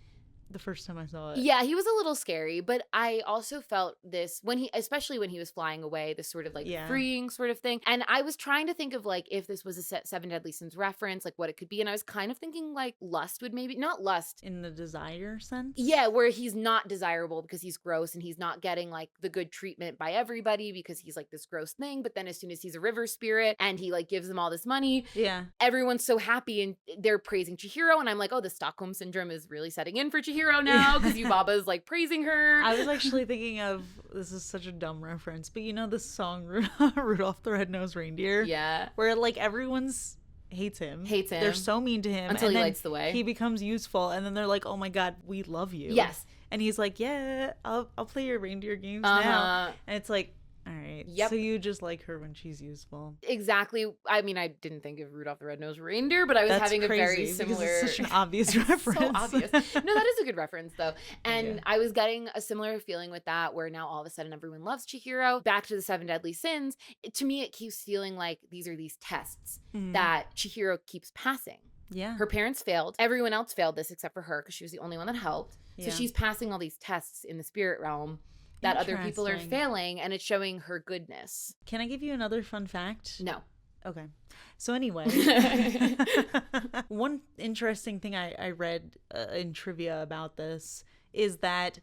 the first time I saw it. Yeah, he was a little scary, but I also felt this especially when he was flying away, this sort of like freeing sort of thing. And I was trying to think of like if this was a 7 Deadly Sins reference, like what it could be. And I was kind of thinking like lust would maybe, not lust. In the desire sense? Yeah, where he's not desirable because he's gross and he's not getting like the good treatment by everybody because he's like this gross thing. But then as soon as he's a river spirit and he like gives them all this money, Yeah. everyone's so happy and they're praising Chihiro. And I'm like, oh, the Stockholm Syndrome is really setting in for Chihiro now because Yubaba is like praising her. I was actually thinking of, this is such a dumb reference, but you know the song Rudolph the Red-Nosed Reindeer? Yeah. Where like everyone's hates him. They're so mean to him. Until and he then lights the way. He becomes useful and then they're like, oh my God, we love you. Yes. And he's like, yeah, I'll play your reindeer games now. And it's like, all right. Yep. So you just like her when she's useful. Exactly. I mean, I didn't think of Rudolph the Red-Nosed Reindeer, but I was That's having crazy, a very because similar. it's such an obvious reference. So obvious. No, that is a good reference though. And Yeah. I was getting a similar feeling with that, where now all of a sudden everyone loves Chihiro. Back to the 7 Deadly Sins. To me, it keeps feeling like these are these tests that Chihiro keeps passing. Yeah. Her parents failed. Everyone else failed this except for her because she was the only one that helped. Yeah. So she's passing all these tests in the spirit realm that other people are Interesting. failing, and it's showing her goodness. Can I give you another fun fact? No. Okay. So anyway, one interesting thing I read in trivia about this is that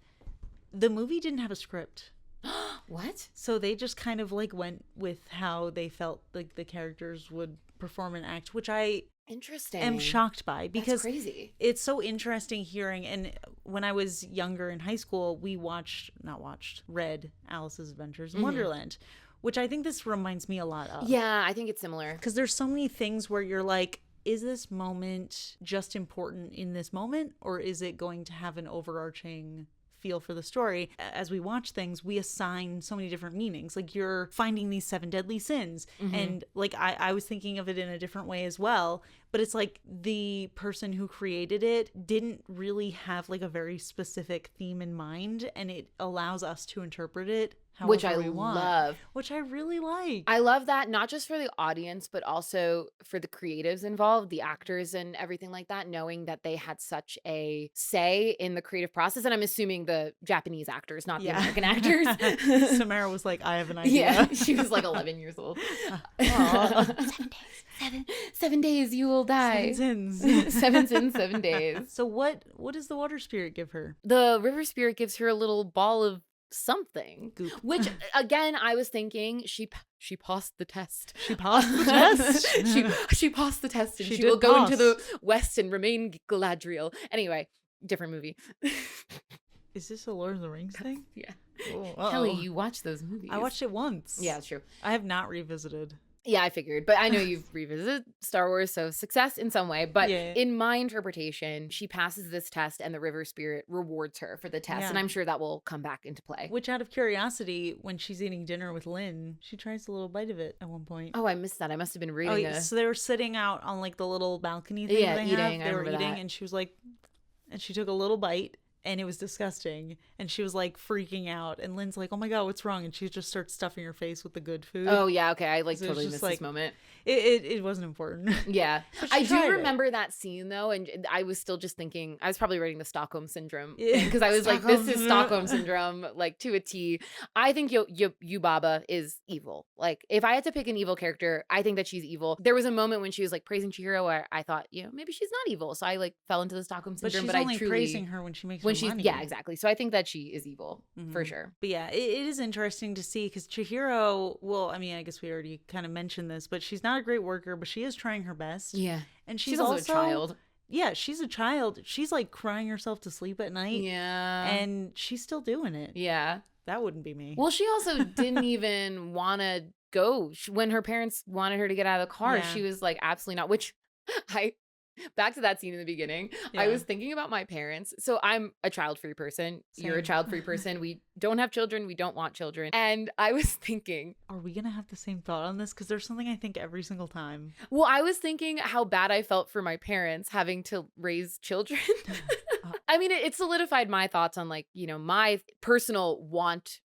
the movie didn't have a script. What? So they just kind of like went with how they felt like the characters would perform and act, which I Interesting. am shocked by, because That's crazy. it's so interesting hearing. And when I was younger in high school, we read Alice's Adventures in Wonderland, which I think this reminds me a lot of. Yeah, I think it's similar. Because there's so many things where you're like, is this moment just important in this moment, or is it going to have an overarching feel for the story? As we watch things, we assign so many different meanings. Like, you're finding these 7 deadly sins. And like, I was thinking of it in a different way as well. But it's like the person who created it didn't really have like a very specific theme in mind. And it allows us to interpret it which I we want, love. which I really like. I love that, not just for the audience, but also for the creatives involved, the actors and everything like that, knowing that they had such a say in the creative process. And I'm assuming the Japanese actors, not the American actors. Samara was like, I have an idea. Yeah, she was like 11 years old. 7 days, you will die. 7 sins. 7 sins, 7 days. So what does the water spirit give her? The river spirit gives her a little ball of something. Goop. Which, again, I was thinking she passed the test. She passed the test? she passed the test, and She she will did go pass. into the West and remain Galadriel. Anyway, different movie. Is this a Lord of the Rings thing? Yeah. Oh, Kelly, you watch those movies. I watched it once. Yeah, it's true. I have not revisited. Yeah, I figured. But I know you've revisited Star Wars, so success in some way. But Yeah. in my interpretation, she passes this test and the river spirit rewards her for the test. Yeah. And I'm sure that will come back into play. Which, out of curiosity, when she's eating dinner with Lynn, she tries a little bite of it at one point. Oh, I missed that. I must have been reading yeah. So they were sitting out on like the little balcony thing. Yeah, they eating. have. I They were remember eating, that. and she was like, and she took a little bite. And it was disgusting. And she was like freaking out. And Lynn's like, oh my God, what's wrong? And she just starts stuffing her face with the good food. Oh, yeah. Okay. I like So it's totally just missed like- this moment. It wasn't important. Yeah. But she I do tried it. remember that scene though. And I was still just thinking, I was probably writing the Stockholm Syndrome. Yeah. Because I was like, Stockholm this is Syndrome. Stockholm Syndrome, like to a T. I think Yubaba is evil. Like, if I had to pick an evil character, I think that she's evil. There was a moment when she was like praising Chihiro where I thought, maybe she's not evil. So I like fell into the Stockholm But Syndrome. she's But only I truly praising her when she makes when her she's money. yeah, exactly. So I think that she is evil for Mhm. sure. But yeah, it is interesting to see because Chihiro, well, I mean, I guess we already kind of mentioned this, but she's not a great worker, but she is trying her best. Yeah. And She's also a child. Yeah, she's a child. She's like crying herself to sleep at night. Yeah. And she's still doing it. yeah. That wouldn't be me. Well, she also didn't even want to go when her parents wanted her to get out of the car. Yeah. She was like, absolutely not. Which back to that scene in the beginning, I Yeah. was thinking about my parents. So I'm a child-free person. You're a Same. child-free person. We don't have children. We don't want children. And I was thinking, Are we going to have the same thought on this? Because there's something I think every single time. well, I was thinking how bad I felt for my parents having to raise children. I mean, it solidified my thoughts on like, my personal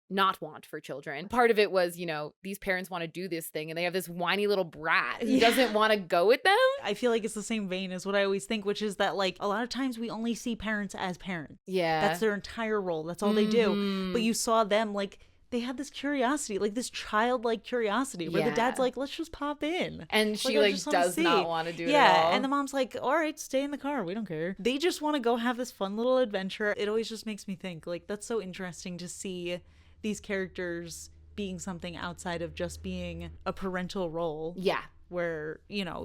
not want for children. Part of it was, these parents want to do this thing and they have this whiny little brat who Yeah. doesn't want to go with them. I feel like it's the same vein as what I always think, which is that like a lot of times we only see parents as parents. Yeah. That's their entire role. That's all they do. Mhm. But you saw them like they had this curiosity, like this childlike curiosity where the dad's Yeah. like, let's just pop in. And she I like just wanna does see. not want to do it at Yeah, all. and the mom's like, all right, stay in the car. We don't care. They just want to go have this fun little adventure. It always just makes me think, like, that's so interesting to see these characters being something outside of just being a parental role yeah. where,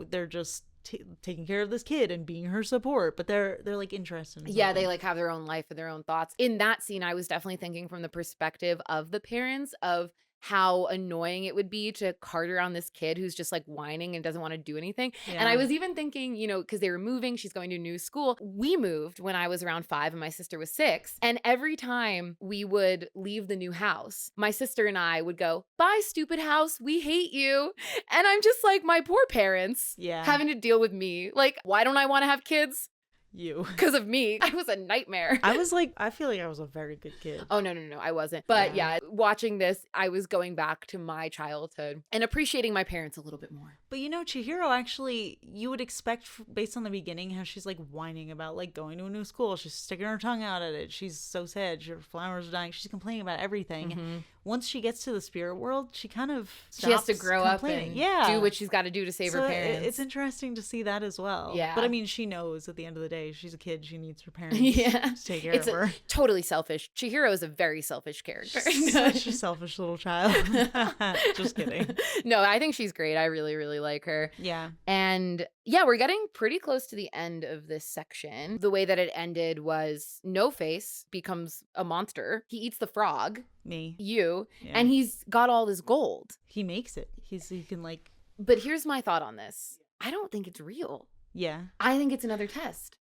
they're just taking care of this kid and being her support, but they're like interested in Yeah, something. they like have their own life and their own thoughts. In that scene, I was definitely thinking from the perspective of the parents of how annoying it would be to cart around this kid who's just like whining and doesn't want to do anything. And I Yeah. was even thinking, because they were moving, she's going to a new school. We moved when I was around 5 and my sister was 6. And every time we would leave the new house, my sister and I would go, bye, stupid house. We hate you. And I'm just like, my poor parents Yeah. having to deal with me. Like, why don't I want to have kids? You. Because of me. I was a nightmare. I was like, I feel like I was a very good kid. Oh, no, I wasn't. But Yeah. yeah, watching this, I was going back to my childhood and appreciating my parents a little bit more. But Chihiro actually, you would expect based on the beginning how she's like whining about like going to a new school. She's sticking her tongue out at it. She's so sad. Her flowers are dying. She's complaining about everything. Once she gets to the spirit world, she kind of She has to stops grow up complaining. and do what she's got to do to save So her parents. It's interesting to see that as well. Yeah. But I mean, she knows at the end of the day, she's a kid. She needs her parents Yeah. to take care It's of her. totally selfish. Chihiro is a very selfish character. Such a selfish little child. Just kidding. No, I think she's great. I really, really like her. Yeah. And yeah, we're getting pretty close to the end of this section. The way that it ended was No Face becomes a monster. He eats the frog, Me. you, Yeah. and he's got all this gold. He makes it. He can like. But here's my thought on this. I don't think it's real. Yeah. I think it's another test.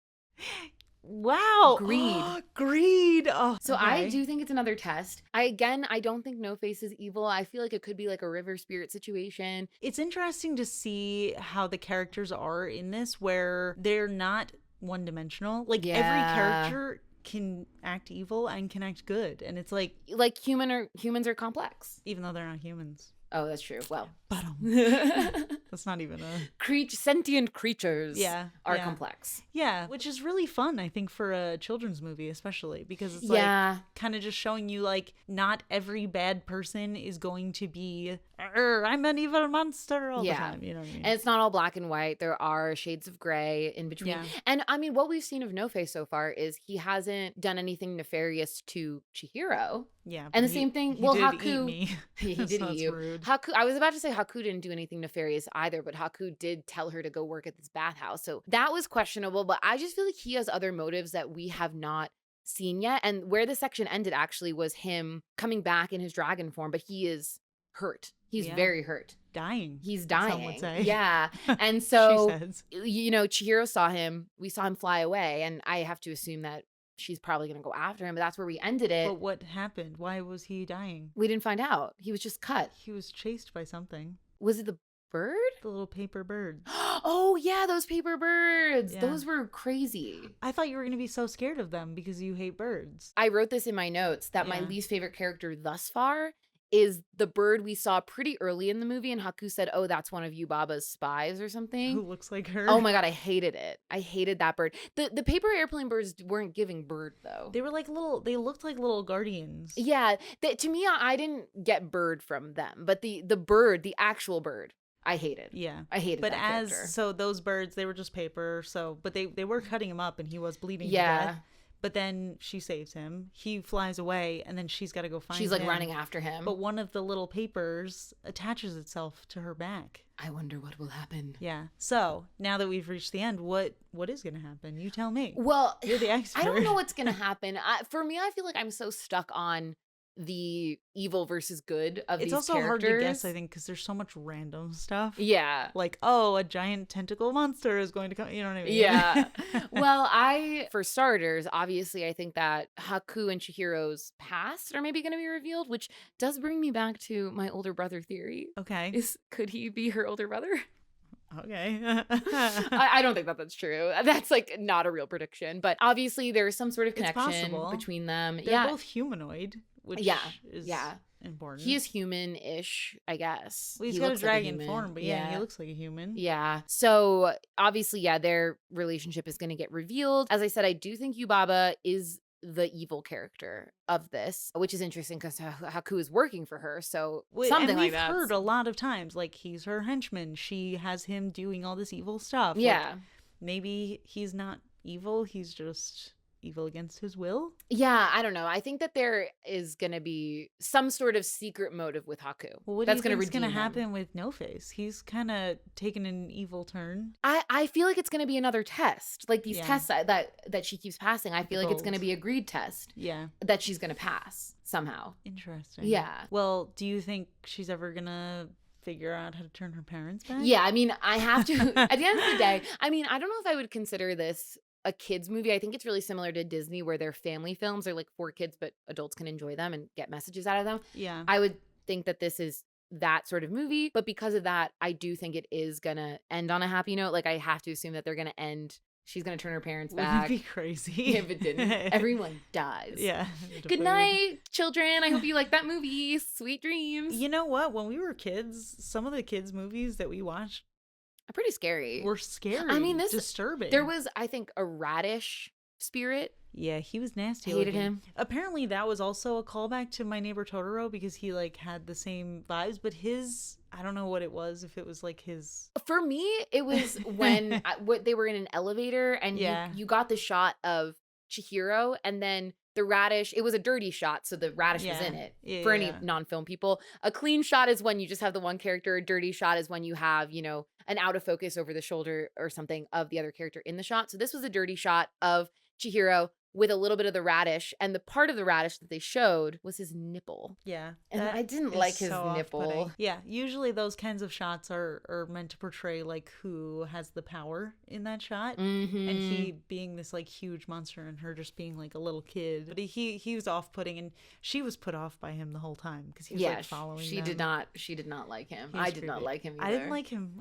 Wow. Greed. Greed. Oh. So okay. I do think it's another test. I don't think No Face is evil. I feel like it could be like a river spirit situation. It's interesting to see how the characters are in this, where they're not one-dimensional. Like every character can act evil and can act good, and it's like humans are complex, even though they're not humans. Oh, that's true. Well, but that's not even a sentient creatures. Are yeah. complex. Yeah, which is really fun, I think, for a children's movie, especially because it's like kind of just showing you like not every bad person is going to be I'm an evil monster all the time. You know what I mean? And it's not all black and white. There are shades of gray in between. Yeah. And I mean, what we've seen of No Face so far is he hasn't done anything nefarious to Chihiro. Yeah. And the same thing. He well, did Haku. Eat me. He did eat you. Rude. Haku. I was about to say Haku didn't do anything nefarious either, but Haku did tell her to go work at this bathhouse. So that was questionable. But I just feel like he has other motives that we have not seen yet. And where the section ended actually was him coming back in his dragon form, but he is hurt. He's very hurt. Dying. He's dying. Some would say. Yeah. And so, she says. Chihiro saw him. We saw him fly away. And I have to assume that she's probably going to go after him. But that's where we ended it. But what happened? Why was he dying? We didn't find out. He was just cut. He was chased by something. Was it the bird? The little paper bird. Oh, yeah. Those paper birds. Yeah. Those were crazy. I thought you were going to be so scared of them because you hate birds. I wrote this in my notes that my least favorite character thus far is the bird we saw pretty early in the movie, and Haku said, oh, that's one of Yubaba's spies or something. Who looks like her. Oh my God, I hated it. I hated that bird. The paper airplane birds weren't giving bird, though. They were like they looked like little guardians. Yeah, to me, I didn't get bird from them, but the bird, the actual bird, I hated. Yeah. I hated but that character. So those birds, they were just paper, but they were cutting him up and he was bleeding to death. But then she saves him. He flies away, and then she's got to go find him. She's like running after him. But one of the little papers attaches itself to her back. I wonder what will happen. Yeah. So now that we've reached the end, what is going to happen? You tell me. Well, you're the expert. I don't know what's going to happen. For me, I feel like I'm so stuck on the evil versus good of these characters. It's also hard to guess, I think, because there's so much random stuff. Yeah. Like, oh, a giant tentacle monster is going to come. You know what I mean? Yeah. Well, for starters, obviously, I think that Haku and Chihiro's past are maybe going to be revealed, which does bring me back to my older brother theory. Okay. Could he be her older brother? Okay. I don't think that's true. That's like not a real prediction, but obviously there's some sort of connection between them. They're both humanoid, which is important. He is human-ish, I guess. Well, he's got a dragon form, but he looks like a human. Yeah. So obviously, their relationship is going to get revealed. As I said, I do think Yubaba is the evil character of this, which is interesting because Haku is working for her, so something like that. We've heard a lot of times, like, he's her henchman. She has him doing all this evil stuff. Yeah. Like, maybe he's not evil. He's just evil against his will. Yeah, I don't know. I think that there is going to be some sort of secret motive with Haku. Well, what that's do you going to happen with No Face? He's kind of taken an evil turn. I feel like it's going to be another test. Like these tests that she keeps passing, I feel like it's going to be a greed test. Yeah. That she's going to pass somehow. Interesting. Yeah. Well, do you think she's ever going to figure out how to turn her parents back? Yeah, I mean, I have to. At the end of the day, I mean, I don't know if I would consider this a kids movie. I think it's really similar to Disney, where their family films are like for kids, but adults can enjoy them and get messages out of them. Yeah. I would think that this is that sort of movie, but because of that, I do think it is gonna end on a happy note. Like, I have to assume that they're gonna end. She's gonna turn her parents back. Wouldn't it be crazy if it didn't? Everyone dies. Yeah. Good night, children. I hope you like that movie. Sweet dreams. You know what? When we were kids, some of the kids' movies that we watched pretty scary. Were scary. I mean, disturbing. There was, I think, a radish spirit. Yeah, he was nasty. Hated him. Apparently, that was also a callback to My Neighbor Totoro because he like had the same vibes, but his, I don't know what it was. If it was like his. For me, it was when they were in an elevator and you got the shot of Chihiro, and then the radish, it was a dirty shot, so the radish was in it. Yeah, For any yeah. non-film people, a clean shot is when you just have the one character. A dirty shot is when you have, an out of focus over the shoulder or something of the other character in the shot. So this was a dirty shot of Chihiro with a little bit of the radish, and the part of the radish that they showed was his nipple. Yeah. And that I didn't is like his so nipple. off-putting. Yeah, usually those kinds of shots are meant to portray like who has the power in that shot. Mm-hmm. And he being this like huge monster and her just being like a little kid. But he was off-putting, and she was put off by him the whole time because he was like following she them. did not like him. He was I did not creepy. like him either. I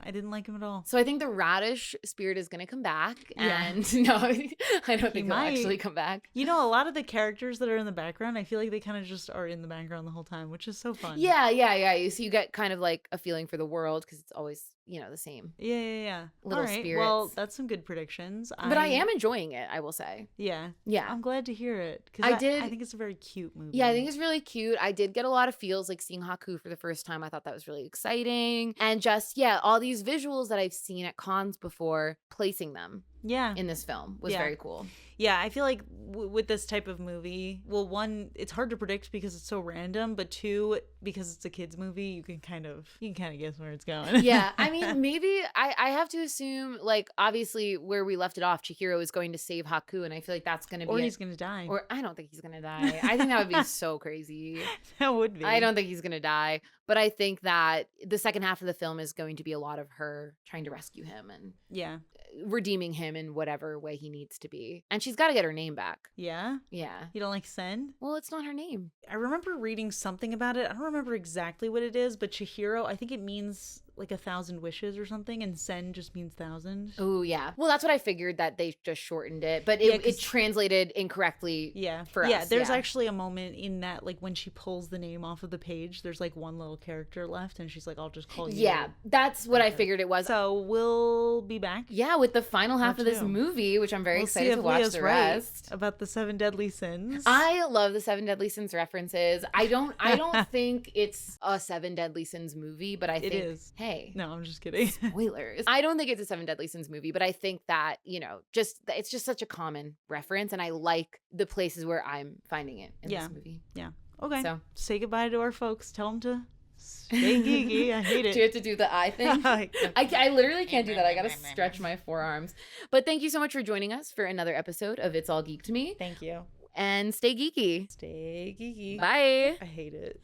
didn't like him at all. So I think the radish spirit is going to come back. Yeah. And no, I don't think he'll might. actually come back. You know, a lot of the characters that are in the background, I feel like they kind of just are in the background the whole time, which is so fun. Yeah. So you get kind of like a feeling for the world because it's always, the same. Yeah. Little all right. spirits. Well, that's some good predictions. But I am enjoying it, I will say. Yeah. Yeah. I'm glad to hear it. I I did- think it's a very cute movie. Yeah, I think it's really cute. I did get a lot of feels like seeing Haku for the first time. I thought that was really exciting. And just, all these visuals that I've seen at cons before, placing them Yeah. in this film was very cool. Yeah, I feel like with this type of movie, well, one, it's hard to predict because it's so random, but two, because it's a kids movie, you can kind of guess where it's going. Yeah, I mean, maybe I have to assume, like, obviously where we left it off, Chihiro is going to save Haku, and I feel like that's going to be Or he's going to die. Or I don't think he's going to die. I think that would be so crazy. That would be. I don't think he's going to die, but I think that the second half of the film is going to be a lot of her trying to rescue him and redeeming him in whatever way he needs to be. And she's got to get her name back. Yeah? Yeah. You don't like Sen? Well, it's not her name. I remember reading something about it. I don't remember exactly what it is, but Chihiro, I think it means like 1,000 wishes or something, and Sen just means 1,000. Oh, yeah. Well, that's what I figured, that they just shortened it, but it translated incorrectly for us. Yeah, there's actually a moment in that, like, when she pulls the name off of the page, there's like one little character left, and she's like, I'll just call you. Yeah, that's what I figured it was. So we'll be back. Yeah, with the final half of this movie, which I'm very excited to watch the rest. About the 7 deadly sins. I love the 7 deadly sins references. I don't think it's a 7 deadly sins movie, but I think it is. Hey. No, I'm just kidding. Spoilers. I don't think it's a 7 deadly sins movie, but I think that, it's just such a common reference, and I like the places where I'm finding it in this movie. Yeah. Okay. So say goodbye to our folks. Tell them to stay geeky. I hate it. Do you have to do the eye thing? I literally can't do that. I gotta stretch my forearms. But thank you so much for joining us for another episode of It's All Geek to Me. Thank you. And stay geeky. Stay geeky. Bye. I hate it.